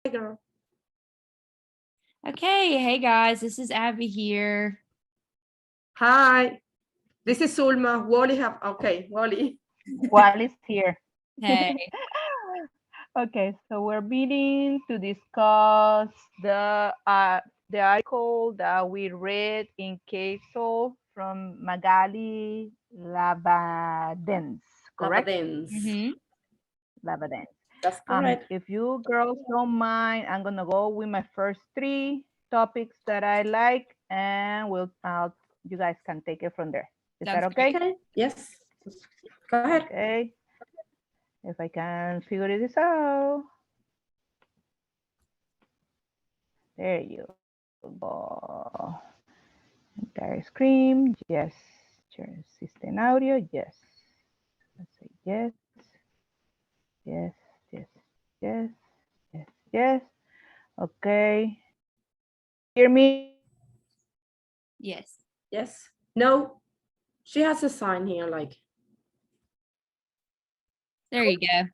girl. Okay, hey guys, this is Abby here. Hi, this is Sulma. Wally Wally. Wally's here. Hey, Okay, so we're meeting to discuss the article that we read in Queso from Magali Lavadens, correct? Lavadens. mm-hmm. Lavadens. That's correct. If you girls don't mind, I'm gonna go with my first three topics that I like, and you guys can take it from there. Is that Sounds okay? Okay. Yes. Go ahead. Okay. If I can figure this out. There you go. Entire screen, yes. Share system audio, yes. Let's say yes, yes, yes, yes, yes, yes. Okay. Hear me? yes. Yes. No. She has a sign here like. There you go.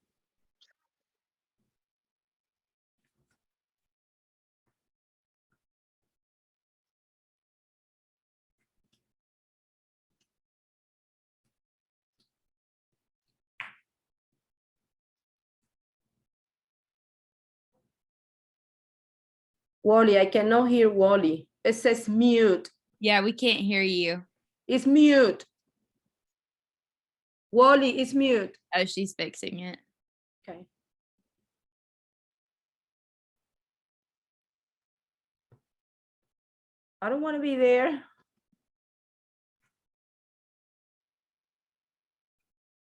Wally, I cannot hear Wally. It says mute. Yeah, we can't hear you. It's mute. Wally is mute. Oh, she's fixing it. Okay. I don't want to be there.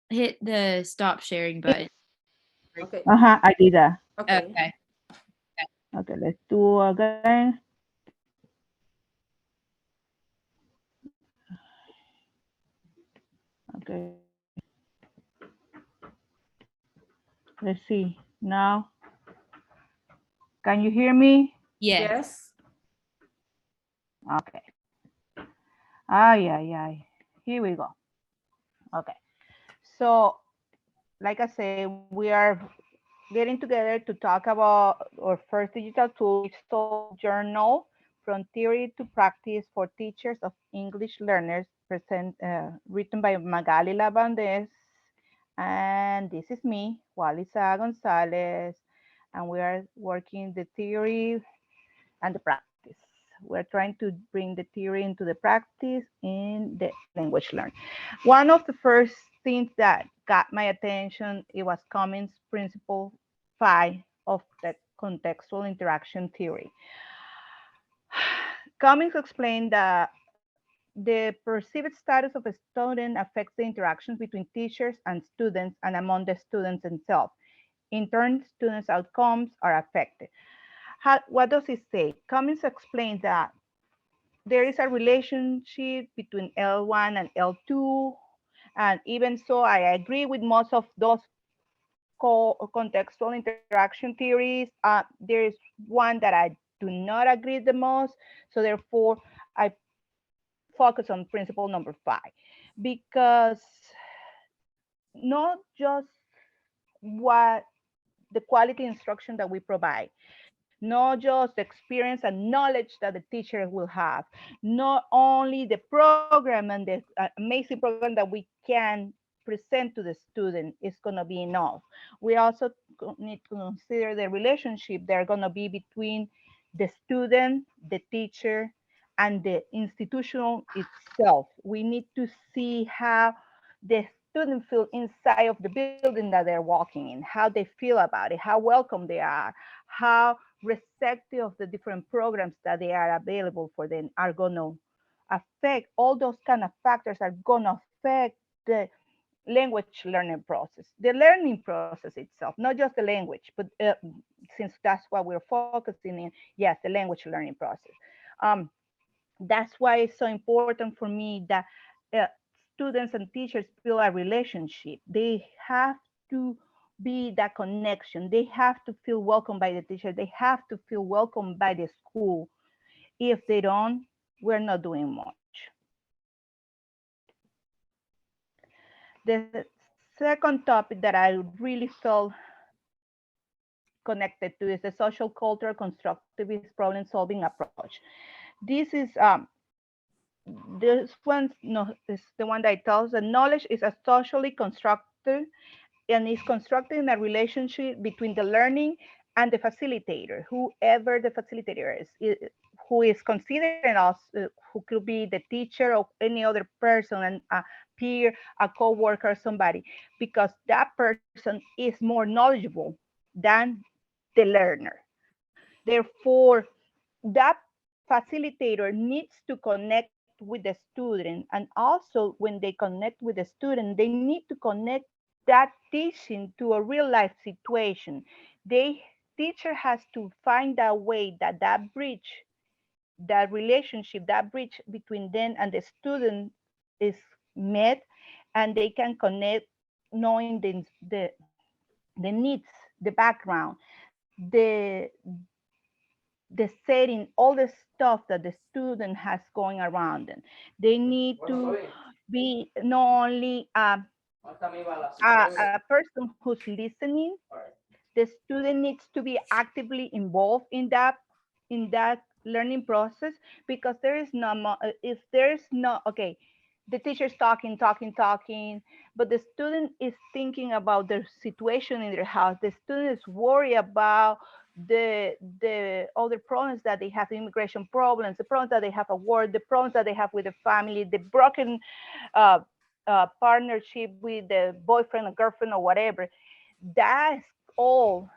Hit the stop sharing button. Okay. I did that. Okay. Okay. Okay, let's do again. Okay. Let's see. Now, can you hear me? Yes. Yes. Okay. Ay. Here we go. Okay. So, like I say, we are getting together to talk about our first digital tool, Digital Journal from Theory to Practice for Teachers of English Learners, written by Magali Lavandes. And this is me, Walisa Gonzalez, and we are working the theory and the practice. We're trying to bring the theory into the practice in the language learning. One of the first things that got my attention, it was Cummings' principle 5 of the contextual interaction theory. Cummings explained that the perceived status of a student affects the interactions between teachers and students and among the students themselves. In turn, students' outcomes are affected. What does it say? Cummings explains that there is a relationship between L1 and L2. And even so, I agree with most of those contextual interaction theories. There is one that I do not agree the most. So therefore, I focus on principle number 5, because not just what the quality instruction that we provide, not just the experience and knowledge that the teacher will have, not only the program and the amazing program that we can present to the student is going to be enough. We also need to consider the relationship that are going to be between the student, the teacher, and the institution itself. We need to see how the student feel inside of the building that they're walking in, how they feel about it, how welcome they are, how receptive of the different programs that they are available for them are going to affect. All those kind of factors are going to affect the language learning process, the learning process itself, not just the language, but since that's what we're focusing in, yes, the language learning process. um, that's why it's so important for me that uh, students and teachers build a relationship. They have to be that connection. They have to feel welcome by the teacher. They have to feel welcome by the school. If they don't, we're not doing much. The second topic that I really felt connected to is the social cultural constructivist problem solving approach. This one no, is the one that tells that knowledge is a socially constructed and is constructed in a relationship between the learning and the facilitator, whoever the facilitator is, who is considered us, who could be the teacher or any other person, and a peer, a co-worker, somebody, because that person is more knowledgeable than the learner. Therefore, that facilitator needs to connect with the student, and also when they connect with the student, they need to connect that teaching to a real life situation. They Teacher has to find a way that that bridge, that relationship, that bridge between them and the student is met, and they can connect, knowing the needs, the background, the the setting, all the stuff that the student has going around them. They need to be not only a person who's listening. The student needs to be actively involved in that learning process, because there is no if there's no, okay, the teacher's talking, but the student is thinking about their situation in their house. The student is worried about the other problems that they have, immigration problems, the problems that they have at work, the problems that they have with the family, the broken uh, partnership with the boyfriend or girlfriend or whatever. That's all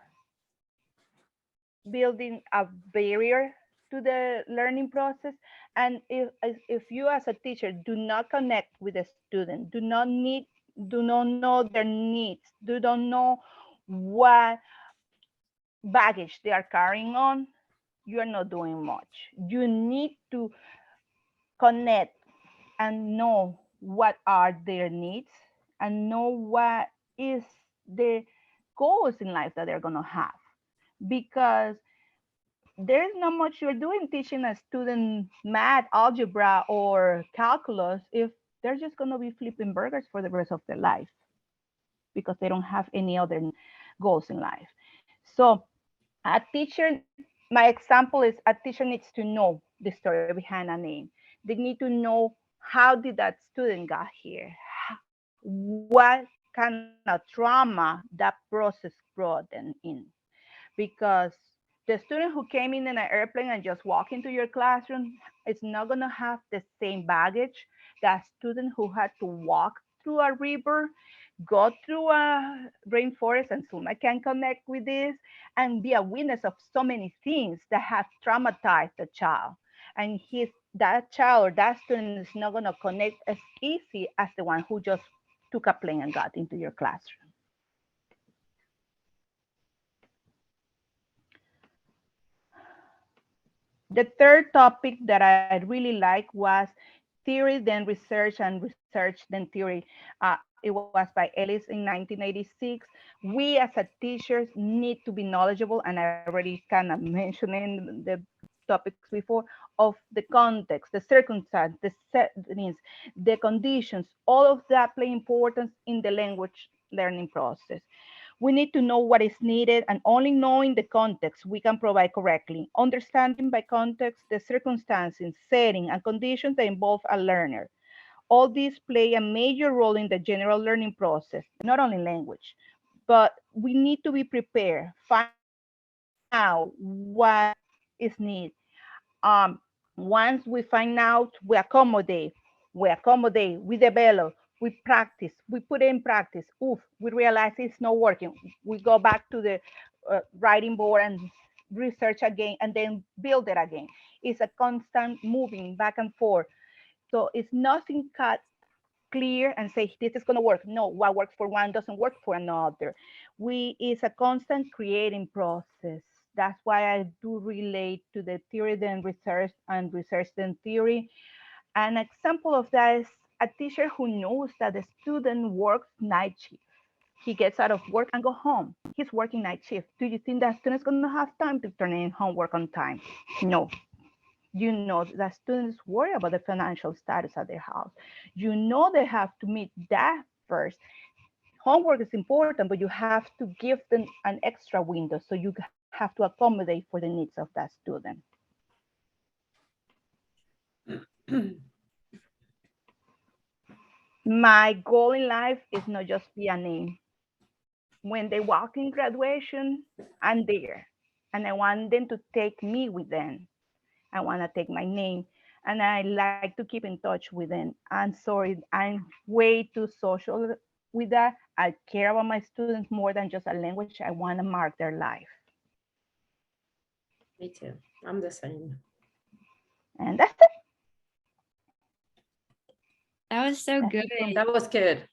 building a barrier to the learning process. And if you as a teacher do not connect with the student, do not know their needs, do not know what baggage they are carrying on, you are not doing much. You need to connect and know what are their needs, and know what is the goals in life that they're going to have, because there's not much you're doing teaching a student math, algebra, or calculus if they're just going to be flipping burgers for the rest of their life, because they don't have any other goals in life. So a teacher, my example is, a teacher needs to know the story behind a name. They need to know, how did that student got here? What kind of trauma that process brought them in? Because the student who came in an airplane and just walked into your classroom is not going to have the same baggage that student who had to walk through a river, go through a rainforest, and Suma can connect with this and be a witness of so many things that have traumatized the child. And that child or that student is not going to connect as easy as the one who just took a plane and got into your classroom. The third topic that I really liked was theory, then research, and research, then theory. It was by Ellis in 1986. We as a teachers need to be knowledgeable, and I already kind of mentioned in the topics before, of the context, the circumstance, the settings, the conditions, all of that play importance in the language learning process. We need to know what is needed, and only knowing the context we can provide correctly. Understanding by context the circumstances, setting, and conditions that involve a learner. All these play a major role in the general learning process, not only language, but we need to be prepared, find out what is needed. Um, Once we find out, we accommodate, we develop, we practice, we put in practice. Oof, we realize it's not working. We go back to the writing board and research again, and then build it again. It's a constant moving back and forth. So it's nothing cut clear and say this is going to work. No, what works for one doesn't work for another. It's a constant creating process. That's why I do relate to the theory then research, and research then theory. An example of that is a teacher who knows that the student works night shift. He gets out of work and go home. He's working night shift. Do you think that student's going to have time to turn in homework on time? No. You know that students worry about the financial status of their house. You know they have to meet that first. homework is important, but you have to give them an extra window. So you have to accommodate for the needs of that student. My goal in life is not just be a name. When they walk in graduation, I'm there. And I want them to take me with them. I want to take my name. And I like to keep in touch with them. I'm sorry, I'm way too social with that. I care about my students more than just a language. I want to mark their life. Me too. I'm the same. And that's it. That was so good. That was good.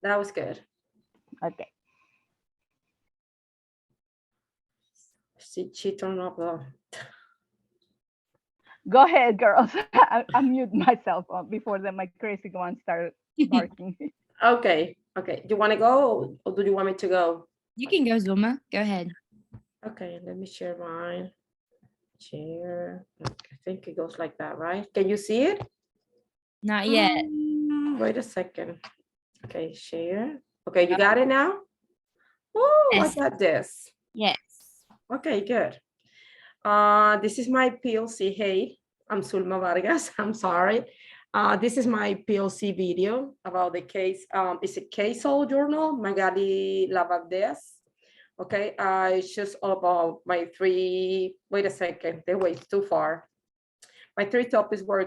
That was good. Okay. She turned off the. Go ahead, girls. I mute myself before my crazy one started barking. Okay. Okay. Do you want to go or do you want me to go? You can go, Zulma. Go ahead. Okay. Let me share mine. Share. I think it goes like that, right? Can you see it? Not yet. Wait a second. Okay. Share. Okay. You got it now? Oh, I Yes. got this. Yes. Okay, good. This is my PLC. Hey, I'm Zulma Vargas. I'm sorry. This is my PLC video about the case. It's a case law journal, Magali Lavaldez. Okay, it's just all about my three, wait a second, they wait too far. My three topics were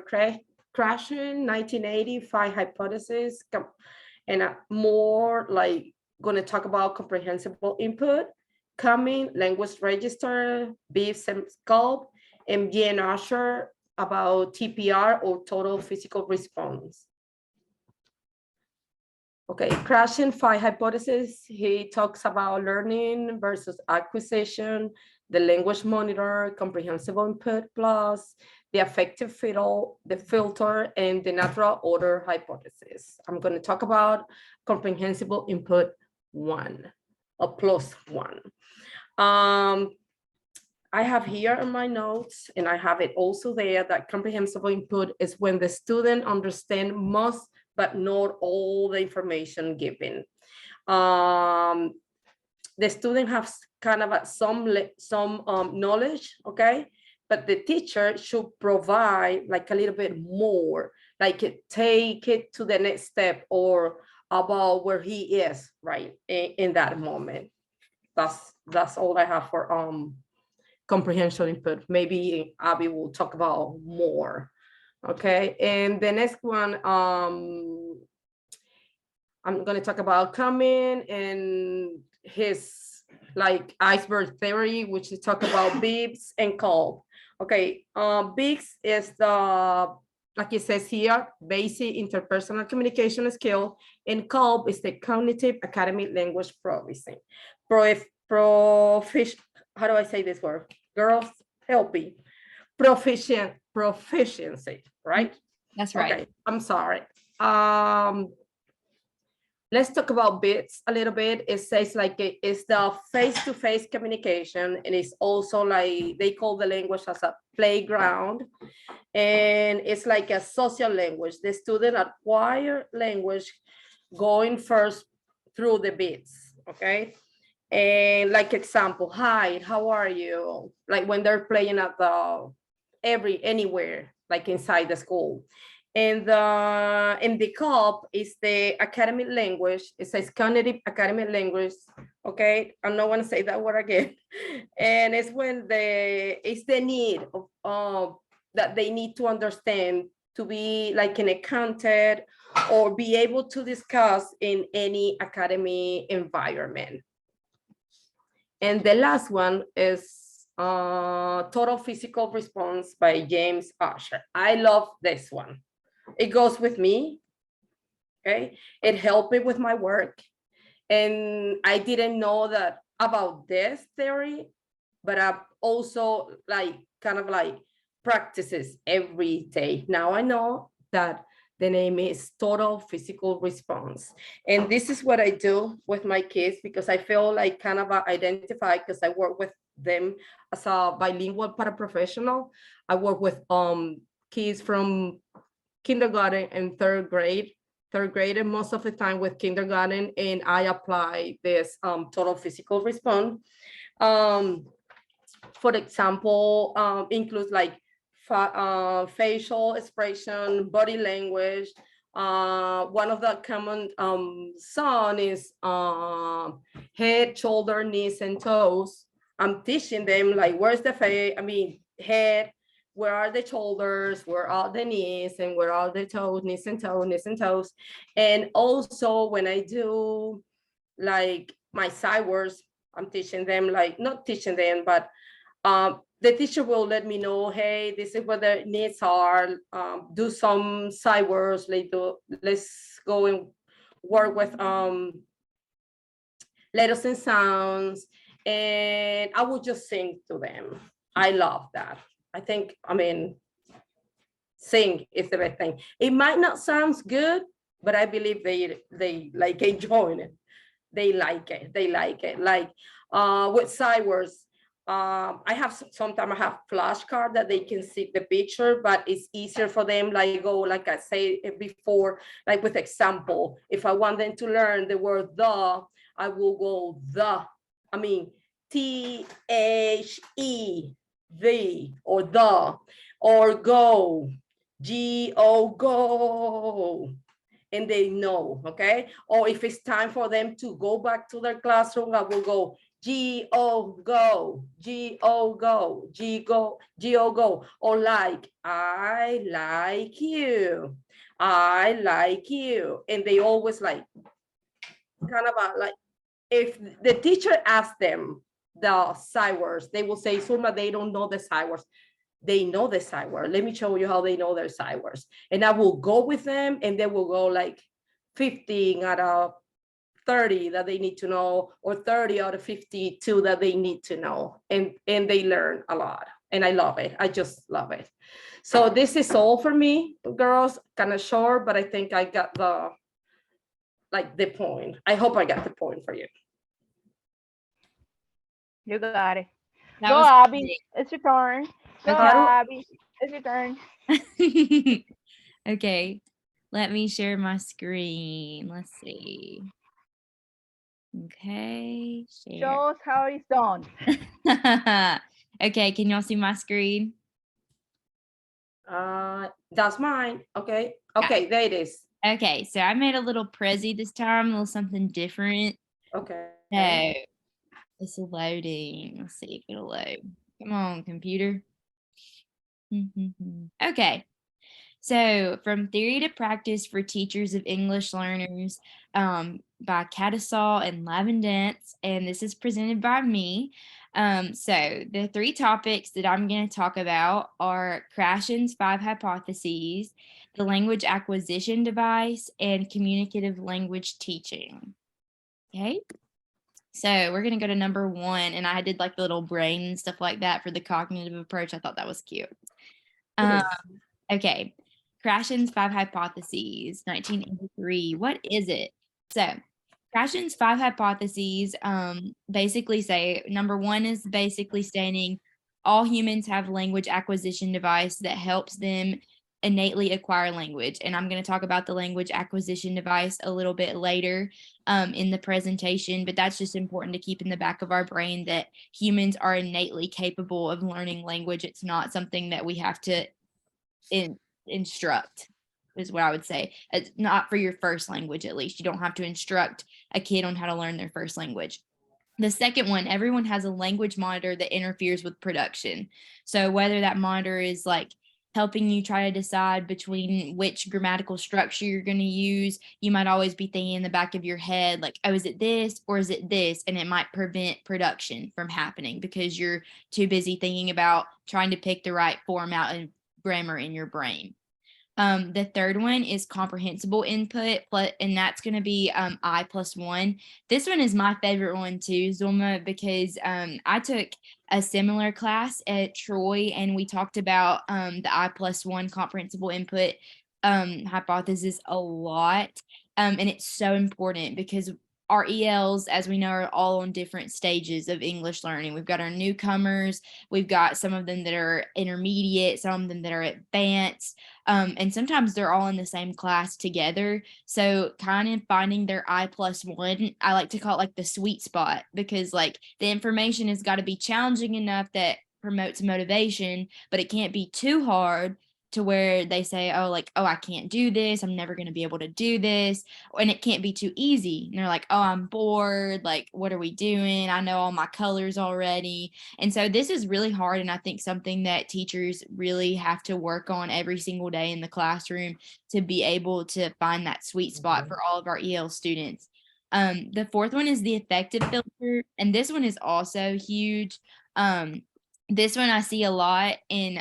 crashing, 1985 hypothesis, and more like gonna talk about comprehensible input, coming, language register, BIFS and scope, and Jen Usher about TPR or total physical response. Okay, crashing 5 hypothesis. He talks about learning versus acquisition, the language monitor, comprehensible input plus, the affective filter, and the natural order hypothesis. I'm going to talk about comprehensible input 1, or plus 1. I have here in my notes, and I have it also there, that comprehensible input is when the student understands most but not all the information given. The student has kind of some knowledge, okay? But the teacher should provide like a little bit more, like take it to the next step or about where he is, right, in that moment. That's all I have for comprehension input. Maybe Abby will talk about more. Okay, and the next one, I'm going to talk about coming and his like iceberg theory, which is talk about BIPS and COLB. Okay, BIPS is the, like it says here, basic interpersonal communication skill, and COLB is the cognitive academic language processing. How do I say this word? Girls, help me. Proficiency, right? That's right. Okay, I'm sorry. Let's talk about BIPS a little bit. It says like it's the face-to-face communication, and it's also like they call the language as a playground, and it's like a social language. The student acquire language going first through the BIPS, okay? And like example, hi, how are you? Like when they're playing at the anywhere, like inside the school. And the COLB is the academic language. It says cognitive academic language. Okay, I'm not going to say that word again. And it's when it's the need of that they need to understand to be like in a content or be able to discuss in any academy environment. And the last one is Total Physical Response by James Usher. I love this one. It goes with me, okay? It helped me with my work. And I didn't know that about this theory, but I've also kind of practices every day. Now I know that the name is Total Physical Response. And this is what I do with my kids because I feel like kind of identified because I work with them as a bilingual paraprofessional. I work with kids from kindergarten and third grade third grade and most of the time with kindergarten, and I apply this total physical response. For example, includes like facial expression, body language. One of the common song is head, shoulder, knees, and toes. I'm teaching them like, where's the face? I mean, head, where are the shoulders, where are the knees, and where are the toes, knees and toes, knees and toes. And also when I do like my sight words, I'm teaching them like, not teaching them, but the teacher will let me know, hey, this is what the needs are. Do some sight words, let's go and work with letters and sounds. And I will just sing to them. I love that. I think, I mean, sing is the best thing. It might not sound good, but I believe they like enjoying it. They like it. They like it. Like with sight words, I have sometimes I have flashcard that they can see the picture, but it's easier for them. Like go, like I say before, like with example, if I want them to learn the word the, I will go THE, the, or the, or go, GO, go. And they know, okay? Or if it's time for them to go back to their classroom, I will go GO, go, GO, go, GO, go. Or like, I like you, I like you. And they always like, kind of like, if the teacher asks them the sight words, they will say, Zulma, they don't know the sight words. They know the sight word. Let me show you how they know their sight words. And I will go with them, and they will go like 15 out of 30 that they need to know, or 30 out of 52 that they need to know. And they learn a lot. And I love it. I just love it. So this is all for me, girls. Kind of short, but I think I got the point. I hope I got the point for you. You got it. That Go, was Abby. It's your turn. Go, Okay. Abby. It's your turn. great. Okay, let me share my screen. Let's see. Okay, share. Show us how it's done. Okay, can y'all see my screen? That's mine. Okay. Okay, there it is. Okay, so I made a little Prezi this time, a little something different. Okay. So it's loading. Let's see if it'll load. Come on, computer. Okay. So from Theory to Practice for Teachers of English Learners by Catasol and Lavendance, and this is presented by me. So the three topics that I'm going to talk about are Krashen's 5 hypotheses, the language acquisition device, and communicative language teaching. Okay. So we're going to go to number 1, and I did like the little brain and stuff like that for the cognitive approach. I thought that was cute. Okay. Krashen's 5 hypotheses, 1983. What is it? So Krashen's 5 hypotheses basically say, number 1 is basically stating all humans have language acquisition device that helps them innately acquire language. And I'm going to talk about the language acquisition device a little bit later in the presentation, but that's just important to keep in the back of our brain that humans are innately capable of learning language. It's not something that we have to instruct, is what I would say. It's not for your first language, at least. You don't have to instruct a kid on how to learn their first language. The second one, everyone has a language monitor that interferes with production. So whether that monitor is like helping you try to decide between which grammatical structure you're going to use, you might always be thinking in the back of your head, like, oh, is it this or is it this? And it might prevent production from happening because you're too busy thinking about trying to pick the right format and grammar in your brain. The third one is comprehensible input, and that's going to be I+1. This one is my favorite one too, Zulma, because I took a similar class at Troy, and we talked about the I+1 comprehensible input hypothesis a lot. And it's so important because our ELs, as we know, are all on different stages of English learning. We've got our newcomers, we've got some of them that are intermediate, some of them that are advanced, and sometimes they're all in the same class together. So kind of finding their I+1, I like to call it like the sweet spot, because like the information has got to be challenging enough that promotes motivation, but it can't be too hard to where they say, oh, like, oh, I can't do this. I'm never going to be able to do this. And it can't be too easy. And they're like, oh, I'm bored. Like, what are we doing? I know all my colors already. And so this is really hard. And I think something that teachers really have to work on every single day in the classroom to be able to find that sweet spot for all of our EL students. The fourth one is the affective filter. And this one is also huge. This one I see a lot in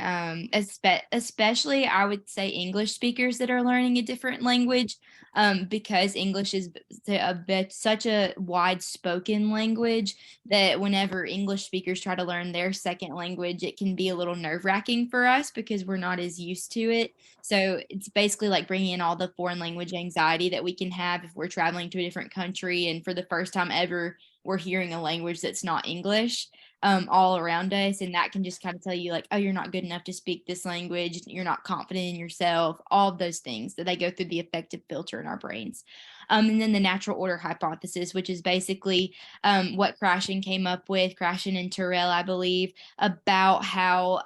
especially I would say English speakers that are learning a different language, because English is such a wide spoken language that whenever English speakers try to learn their second language, it can be a little nerve-wracking for us because we're not as used to it. So it's basically like bringing in all the foreign language anxiety that we can have if we're traveling to a different country and for the first time ever we're hearing a language that's not English all around us. And that can just kind of tell you like, oh, you're not good enough to speak this language. You're not confident in yourself, all of those things that they go through the affective filter in our brains. And then the natural order hypothesis, which is basically what Krashen came up with, Krashen and Terrell, I believe, about how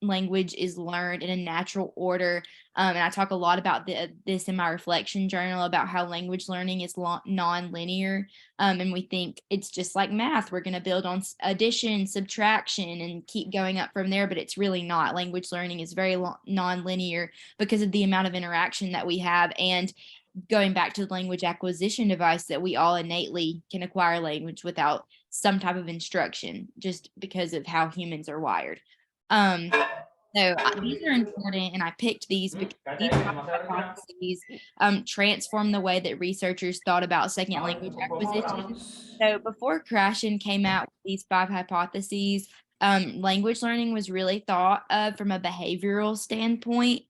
language is learned in a natural order. And I talk a lot about this in my reflection journal about how language learning is non-linear. And we think it's just like math. We're going to build on addition, subtraction, and keep going up from there. But it's really not. Language learning is very non-linear because of the amount of interaction that we have. And going back to the language acquisition device, that we all innately can acquire language without some type of instruction, just because of how humans are wired. So these are important, and I picked these because these hypotheses transform the way that researchers thought about second language acquisition. So before Krashen came out with these 5 hypotheses, language learning was really thought of from a behavioral standpoint.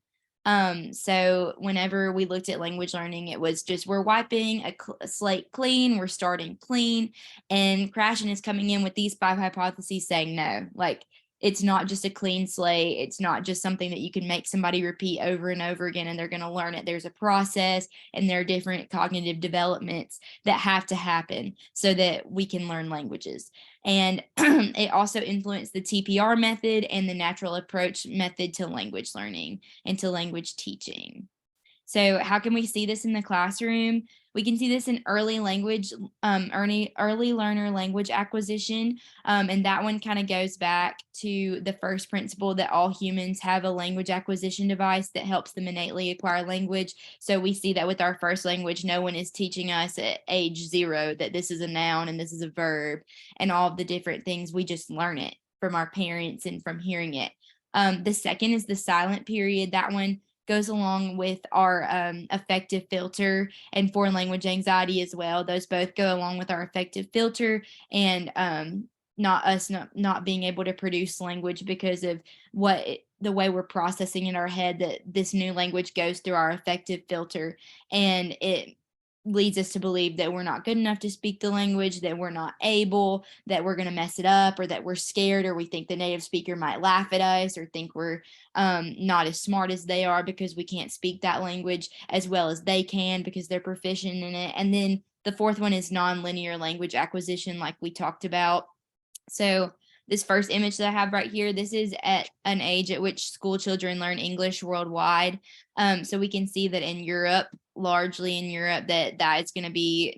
So whenever we looked at language learning, it was just we're wiping a slate clean, we're starting clean, and Krashen is coming in with these 5 hypotheses saying no, like it's not just a clean slate. It's not just something that you can make somebody repeat over and over again and they're going to learn it. There's a process and there are different cognitive developments that have to happen so that we can learn languages. And it also influenced the TPR method and the natural approach method to language learning and to language teaching. So how can we see this in the classroom? We can see this in early learner language acquisition. And that one kind of goes back to the first principle that all humans have a language acquisition device that helps them innately acquire language. So we see that with our first language, no one is teaching us at age 0 that this is a noun and this is a verb and all of the different things. We just learn it from our parents and from hearing it. The second is the silent period. That one goes along with our affective filter and foreign language anxiety as well. Those both go along with our affective filter and not being able to produce language because of the way we're processing in our head that this new language goes through our affective filter, and it leads us to believe that we're not good enough to speak the language, that we're not able, that we're going to mess it up, or that we're scared, or we think the native speaker might laugh at us, or think we're not as smart as they are because we can't speak that language as well as they can because they're proficient in it. And then the fourth one is nonlinear language acquisition, like we talked about. So this first image that I have right here, this is at an age at which school children learn English worldwide. So we can see that in Europe, largely in Europe, that is going to be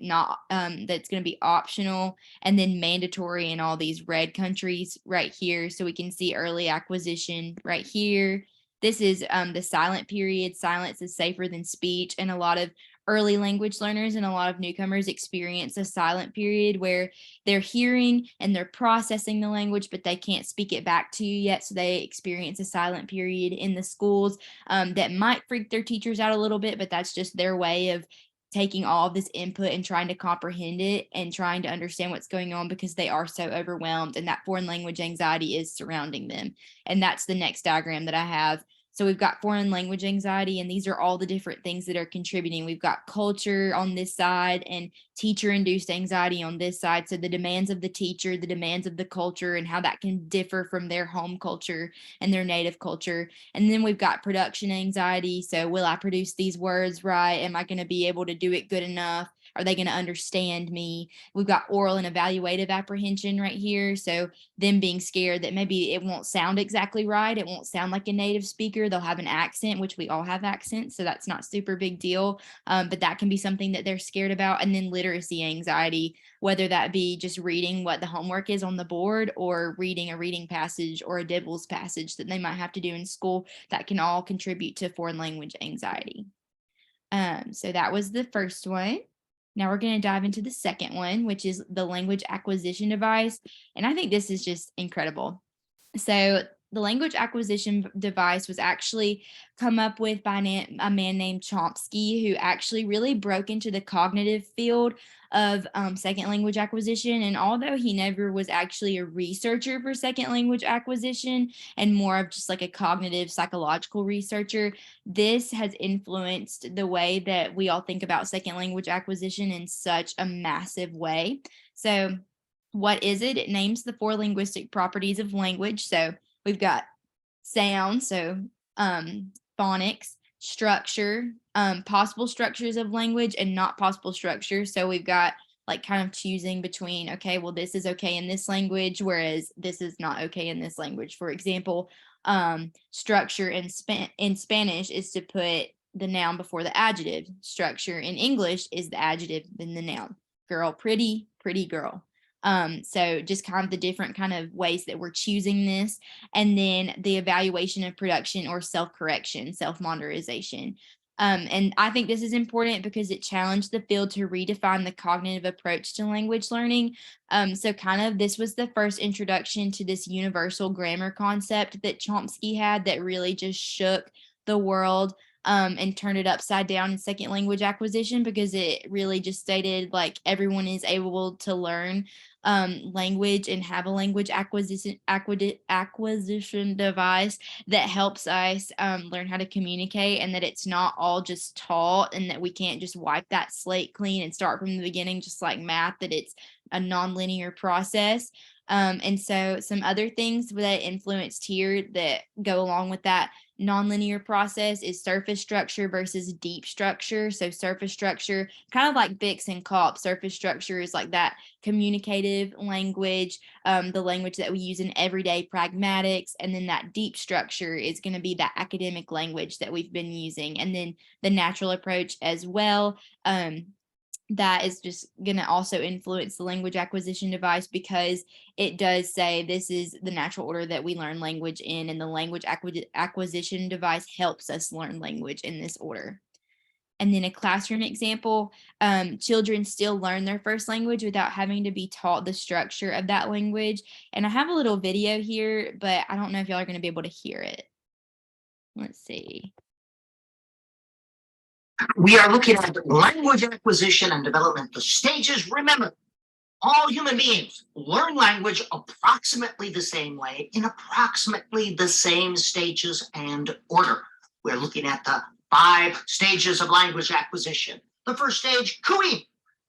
that's going to be optional and then mandatory in all these red countries right here. So we can see early acquisition right here. This is the silent period. Silence is safer than speech, and a lot of early language learners and a lot of newcomers experience a silent period where they're hearing and they're processing the language, but they can't speak it back to you yet. So they experience a silent period in the schools that might freak their teachers out a little bit, but that's just their way of taking all of this input and trying to comprehend it and trying to understand what's going on because they are so overwhelmed and that foreign language anxiety is surrounding them. And that's the next diagram that I have. So we've got foreign language anxiety, and these are all the different things that are contributing. We've got culture on this side and teacher-induced anxiety on this side. So the demands of the teacher, the demands of the culture, and how that can differ from their home culture and their native culture. And then we've got production anxiety. So will I produce these words right? Am I going to be able to do it good enough? Are they going to understand me? We've got oral and evaluative apprehension right here. So them being scared that maybe it won't sound exactly right. It won't sound like a native speaker. They'll have an accent, which we all have accents. So that's not super big deal. But that can be something that they're scared about. And then literacy anxiety, whether that be just reading what the homework is on the board or reading a reading passage or a Dibbles passage that they might have to do in school, that can all contribute to foreign language anxiety. So that was the first one. Now we're going to dive into the second one, which is the language acquisition device. And I think this is just incredible. So the language acquisition device was actually come up with by a man named Chomsky, who actually really broke into the cognitive field of second language acquisition. And although he never was actually a researcher for second language acquisition and more of just like a cognitive psychological researcher, this has influenced the way that we all think about second language acquisition in such a massive way. So what is it? It names the 4 linguistic properties of language. So we've got sound, so phonics, structure, possible structures of language, and not possible structures. So we've got like kind of choosing between, okay, well, this is okay in this language, whereas this is not okay in this language. For example, structure in Spanish is to put the noun before the adjective. Structure in English is the adjective, then the noun. Girl, pretty, pretty girl. So just kind of the different kind of ways that we're choosing this. And then the evaluation of production or self-correction, self-monitorization. And I think this is important because it challenged the field to redefine the cognitive approach to language learning. So kind of this was the first introduction to this universal grammar concept that Chomsky had that really just shook the world and turned it upside down in second language acquisition, because it really just stated like everyone is able to learn language and have a language acquisition device that helps us learn how to communicate, and that it's not all just taught, and that we can't just wipe that slate clean and start from the beginning, just like math, that it's a nonlinear process. And so some other things that influenced here that go along with that nonlinear process is surface structure versus deep structure. So surface structure, kind of like Bix and Kopp, surface structure is like that communicative language, the language that we use in everyday pragmatics. And then that deep structure is going to be that academic language that we've been using. And then the natural approach as well. That is just going to also influence the language acquisition device, because it does say this is the natural order that we learn language in, and the language acquisition device helps us learn language in this order. And then a classroom example, children still learn their first language without having to be taught the structure of that language. And I have a little video here, but I don't know if y'all are going to be able to hear it. Let's see. We are looking at language acquisition and development, the stages. Remember, all human beings learn language approximately the same way in approximately the same stages and order. We're looking at the 5 stages of language acquisition. The first stage, cooing,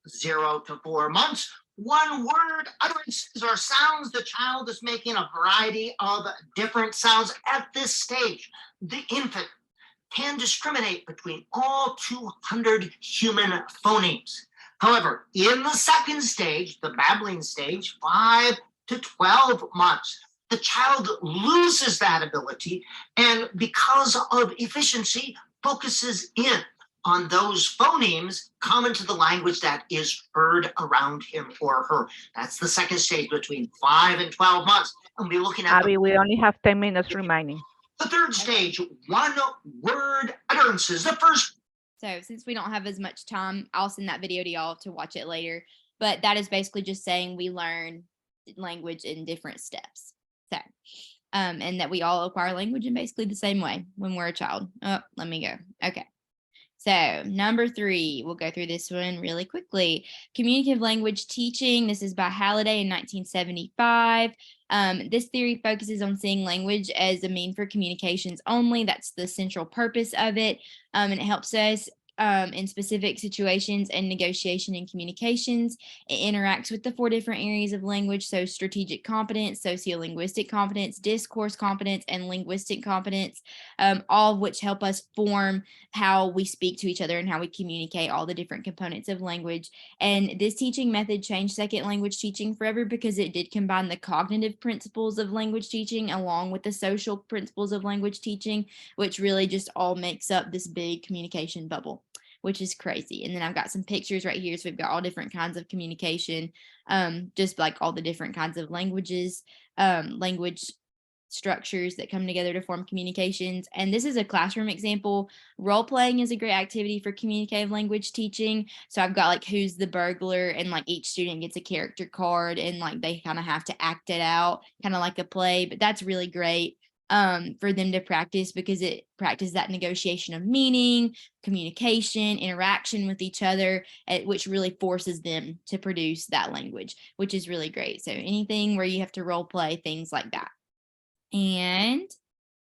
0 to 4 months. 1 word utterances or sounds. The child is making a variety of different sounds. At this stage, the infant can discriminate between all 200 human phonemes. However, in the second stage, the babbling stage, 5 to 12 months, the child loses that ability, and because of efficiency, focuses in on those phonemes common to the language that is heard around him or her. That's the second stage, between 5 and 12 months. And we're looking at Abby, we only have 10 minutes remaining. the third stage, 1 word utterances. The first. So since we don't have as much time, I'll send that video to y'all to watch it later. But that is basically just saying we learn language in different steps. So, and that we all acquire language in basically the same way when we're a child. Oh, let me go. Okay. So number 3, we'll go through this one really quickly. Communicative language teaching. This is by Halliday in 1975. This theory focuses on seeing language as a mean for communications only. That's the central purpose of it. And it helps us in specific situations and negotiation and communications. It interacts with the 4 different areas of language. So strategic competence, sociolinguistic competence, discourse competence, and linguistic competence, all of which help us form how we speak to each other and how we communicate all the different components of language. And this teaching method changed second language teaching forever because it did combine the cognitive principles of language teaching along with the social principles of language teaching, which really just all makes up this big communication bubble, which is crazy. And then I've got some pictures right here. So we've got all different kinds of communication, just like all the different kinds of languages, language structures that come together to form communications. And this is a classroom example. Role playing is a great activity for communicative language teaching. So I've got like who's the burglar, and like each student gets a character card and like they kind of have to act it out, kind of like a play. But that's really great for them to practice because it practices that negotiation of meaning, communication, interaction with each other, which really forces them to produce that language, which is really great. So anything where you have to role play, things like that. And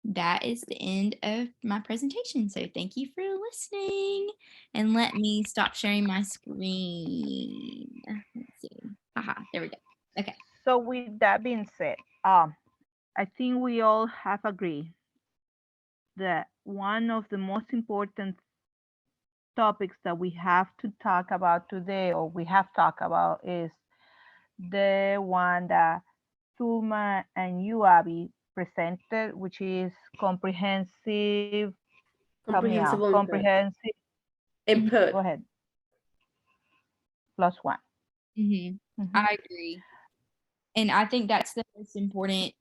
that is the end of my presentation. So thank you for listening. And let me stop sharing my screen. Let's see. Aha, there we go. Okay. So with that being said, I think we all have agreed that one of the most important topics that we have to talk about today, or we have talked about, is the one that Sulma and you, Abby, presented, which is comprehensive. Help me out. Comprehensible input. Comprehensive. Input. Go ahead. +1. I agree. And I think that's the most important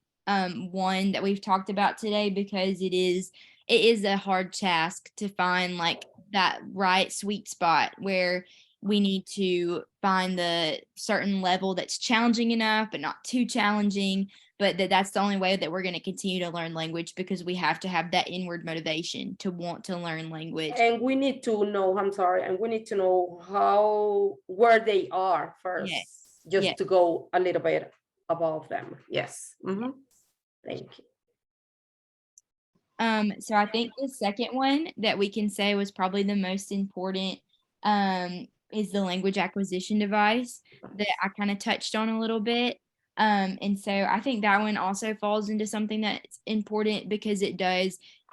one that we've talked about today, because it is a hard task to find like that right sweet spot where we need to find the certain level that's challenging enough but not too challenging, but that's the only way that we're going to continue to learn language, because we have to have that inward motivation to want to learn language. And we need to know, and we need to know where they are first, just to go a little bit above them. Yes. Thank you. So I think the second one that we can say was probably the most important is the language acquisition device that I kind of touched on a little bit. And so I think that one also falls into something that's important, because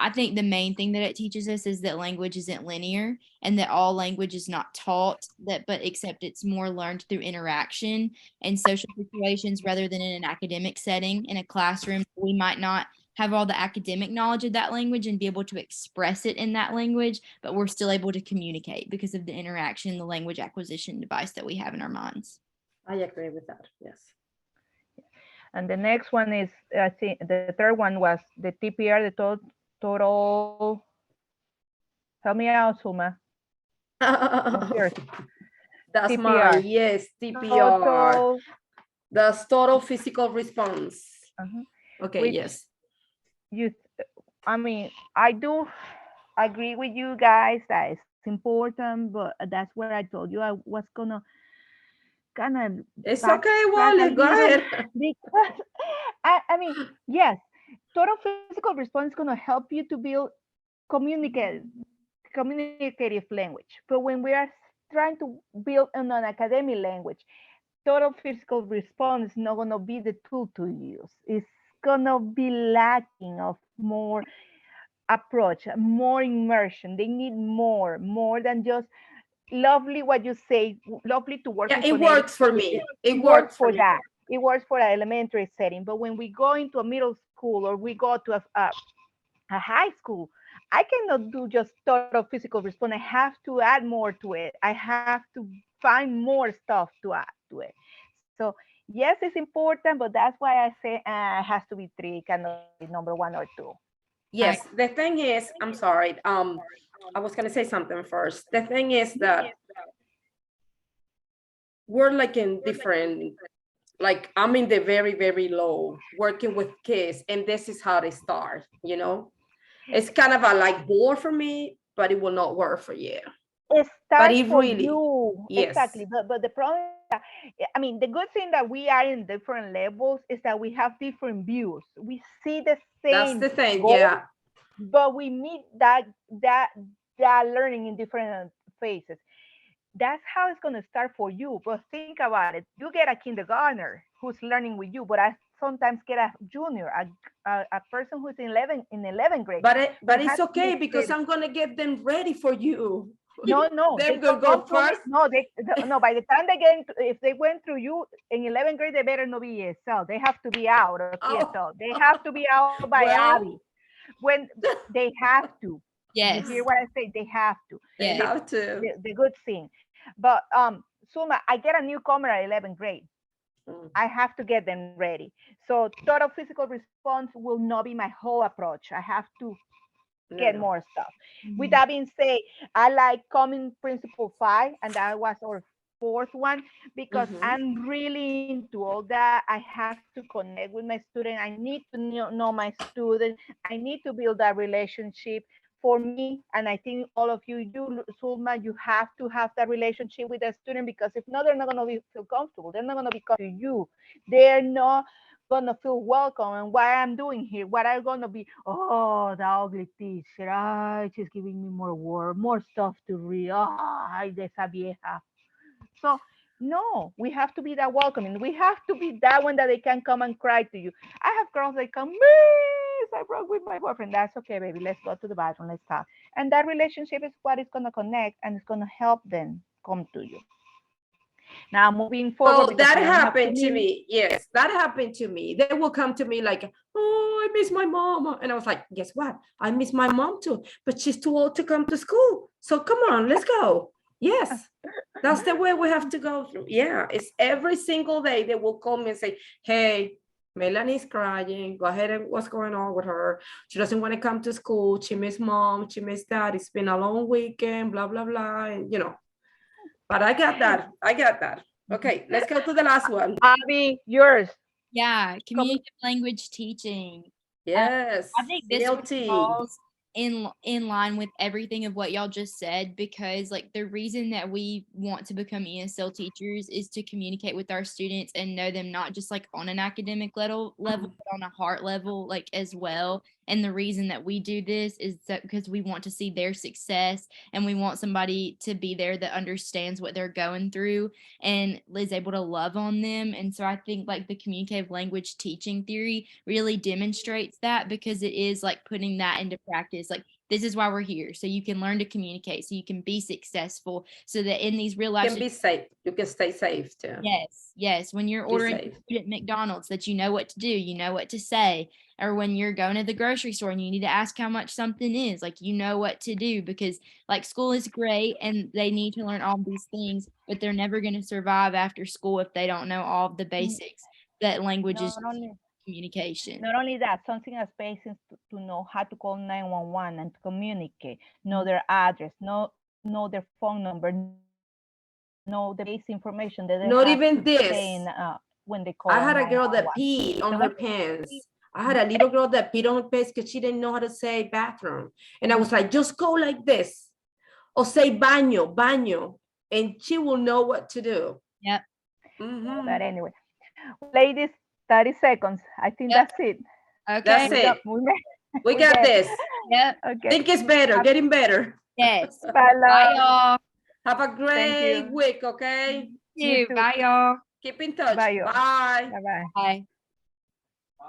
I think the main thing that it teaches us is that language isn't linear, and that all language is not taught, except it's more learned through interaction and social situations rather than in an academic setting. In a classroom, we might not have all the academic knowledge of that language and be able to express it in that language, but we're still able to communicate because of the interaction, the language acquisition device that we have in our minds. I agree with that. Yes. And the next one is, I think the third one was the TPR, the total. Help me out, Sulma. That's TPR. mine. Yes, TPR. That's total physical response. Okay. Yes. I do agree with you guys that it's important, but that's where I told you I was gonna kind of. It's okay, Wally, go ahead. Because yes, total physical response is gonna help you to build communicative language. But when we are trying to build an academic language, total physical response is not gonna be the tool to use. It's gonna be lacking of more approach, more immersion. They need more than just lovely what you say, lovely to work. Yeah, it works for me. It works for that. It works for an elementary setting. But when we go into a middle school, or we go to a high school, I cannot do just total physical response. I have to add more to it. I have to find more stuff to add to it. So yes, it's important, but that's why I say it has to be 3, cannot be number 1 or 2. Yes, the thing is, I'm sorry. I was gonna say something first. The thing is that we're like in different, like I'm in the very, very low working with kids, and this is how they start, It's kind of a like bore for me, but it will not work for you. It starts it for really, you. yes. Exactly. But the problem I mean, the good thing that we are in different levels is that we have different views. We see the That's same the thing, goal, yeah. but we meet that learning in different phases. That's how it's going to start for you. But think about it. You get a kindergartner who's learning with you, but I sometimes get a junior, a person who's in 11th grade. But You it's have to okay make because sure- I'm gonna get them ready for you. No, They're they gonna come go through me. first. No, no. By the time they get into, if they went through you in 11th grade, they better not be ESL. They have to be out of Oh. ESL. They have to be out by Well. Abby. When they have to. Yes. You hear what I say? They have to. They Yeah. have to. The good thing. But Suma, I get a newcomer at 11th grade. Mm. I have to get them ready. So total physical response will not be my whole approach. I have to get No. more stuff. With Mhm. that being said, I like Common Principle 5, and that was our fourth one because Mhm. I'm really into all that. I have to connect with my student. I need to know my student. I need to build that relationship. For me, and I think all of you, Sulma, you have to have that relationship with the student because if not, they're not going to feel comfortable. They're not going to be comfortable to you. They're not gonna feel welcome and what I'm doing here, what I'm gonna be, oh, the ugly teacher, she's giving me more work, more stuff to read, ay, de esa vieja. So no, we have to be that welcoming. We have to be that one that they can come and cry to you. I have girls that come, miss, I broke with my boyfriend. That's okay, baby. Let's go to the bathroom. Let's talk. And that relationship is what is gonna connect and it's gonna help them come to you. Now moving forward, Well, because that we only have 2 happened to minutes. me. Yes, that happened to me. They will come to me like, oh, I miss my mom. And I was like, guess what? I miss my mom too, but she's too old to come to school. So come on, let's go. Yes, that's the way we have to go through. Yeah, it's every single day they will call me and say, hey, Melanie's crying. Go ahead and what's going on with her? She doesn't want to come to school. She miss mom. She miss dad. It's been a long weekend, blah, blah, blah. And, you know, but I got that. I got that. Okay, let's go to the last one. Abby, yours. Yeah, communicative language teaching. Yes. I think this one CLT. falls in line with everything of what y'all just said because like the reason that we want to become ESL teachers is to communicate with our students and know them not just like on an academic level but on a heart level like as well. And the reason that we do this is that because we want to see their success and we want somebody to be there that understands what they're going through and is able to love on them. And so I think like the communicative language teaching theory really demonstrates that because it is like putting that into practice. Like this is why we're here. So you can learn to communicate, so you can be successful, so that in these real You life can be safe. You can stay safe too. Yes. When you're Be ordering safe. food at McDonald's, that you know what to do, you know what to say, or when you're going to the grocery store and you need to ask how much something is, like you know what to do because like school is great and they need to learn all these things, but they're never going to survive after school if they don't know all of the basics. That language is communication. Not only that, something as basic to know how to call 911 and to communicate, know their address, know their phone number, know the basic information that they Not have even to this. say when they call. I had a girl that 911. peed on her pants. I had a little girl that peed on her pants because she didn't know how to say bathroom. And I was like, just go like this. Or say baño, baño. And she will know what to do. Yep. Mhm. But anyway, ladies, 30 seconds. I think Yep. that's it. Okay. That's We it. got- We got get- this. Yep. Okay. Think it's better, getting better. Yes. Bye, Bye, love. y'all. Have a great you. week, okay? You too. Bye, y'all. Keep in touch. Bye, y'all. Bye. Bye-bye. Bye.